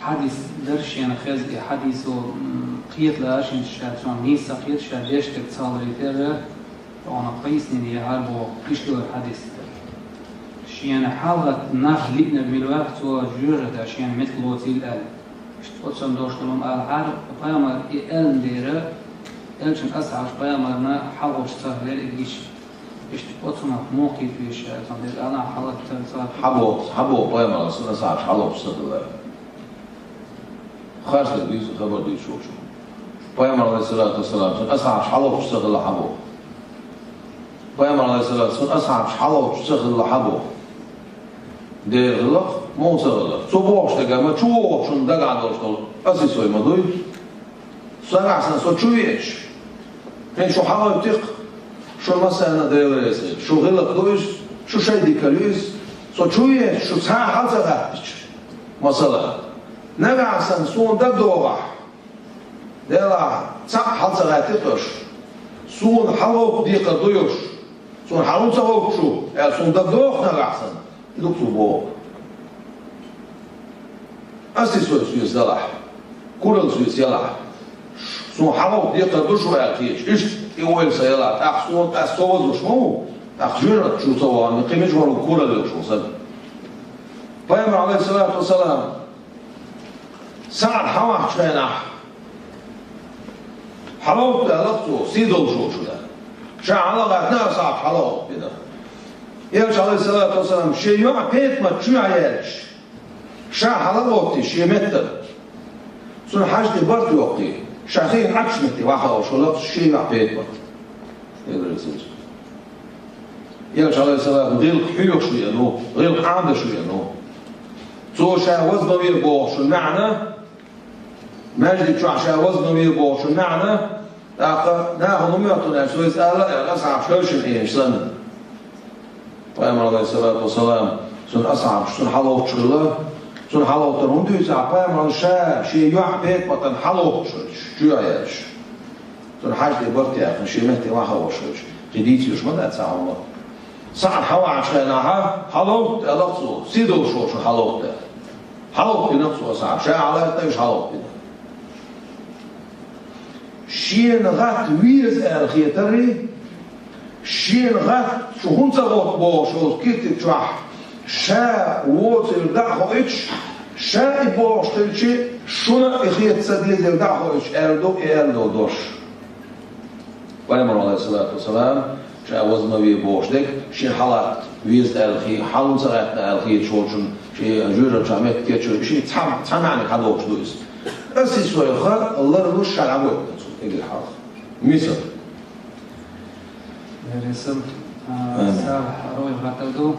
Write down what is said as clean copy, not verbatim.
حديث درش يعني خزي حديث قيت لاشين شاتون نيسا قيت شاديش تتصال ريتير وانا قيسني يا هالبو كيشلو الحديث شيان حالة ناخ لينا بالوقت وجورة شيان مثل وزيل ال اشتوتشم دوشتلهم العرب قيامر ال ديره الشن اسعش قيامرنا حوش سهل الجيش اشتوتشم موقف فيش تنبيل انا حالة تنصار حبو قيامر اسعش حالة بسهل خارج البيت خبر دي شو قيامر عليه الصلاة والسلام اسعش حالة بسهل حبو قيامر عليه الصلاة والسلام اسعش حالة بسهل حبو ديرلق موسرلق صبوش تجمع شو شن دعا دوستل أسيسوي مدوي سرعة سو شويش هن شو حاول تق شو مثلا ديرلس شو غلق دوش شو شيء ديكاليس سو شويش شو سها حاجة غاتش مثلا نجع سون ددوغا دلا سا حاجة غاتش سون حلو ديك دوش سون حلو سوق شو سون ددوغ نجع سن لوكسوبو أسيسوي سويس دلح كورل سويس يلح سون حلو ديقة دوشو يأكيش إيش يويل سيلح أخسون أستوز وشمو أخجرت شو سوا نقيمش ورو كورل شو سن بيامر عليه الصلاة والسلام سعد حواح شينح حلو تلقتو سيدل شو ده شعلا غاتنا صعب حلو بده يرجع عليه الصلاة والسلام شيء يوم بيت ما تشوي عيالش شا حلقوتي شيء متر سون حاجة برد وقتي شاخين عكس متي واحد أو شغلات شيء يوم بيت ما يقدر يصير يرجع عليه الصلاة غير حيو شوية نو غير قاعدة شوية نو تو شا وزن وير بوش المعنى ماجد شو عشان وزن وير بوش المعنى ناخذ نميطنا شو يسأل أصعب شوش إيش سنة قيامر عليه الصلاة والسلام سن أصعب سن حلوة شغلة سن حلوة ترون دوزع قيامر الشاء شيء يعبد وطن حلوة شو يعيش سن حاجة برتي أخن شيء مهتي ما حلوة شغلش جديد يش ما نتسع الله صعد حوا عشانها حلوة ألقصو سيدو شو حلوة حلوة بنفسه صعب شاء على تيش حلوة بنا شيء نغات ويز الخيتري شين غات شو هون زغوت بو شو كيت تشح شا ووت الدعو اتش شا يبوش تلشي شونا اخيت سديد الدعو اتش اردو دوش قيامر عليه الصلاة والسلام شا وزن ويبوش ديك شين حالات ويز الخي حالون زغات الخي شوشن شي جورا جامعت كيتشو شي تسمع عنك حدوش دويس اسي سوي خا الله روش على عبوت تيجي الحال مثل رسم سارح روي غتلدو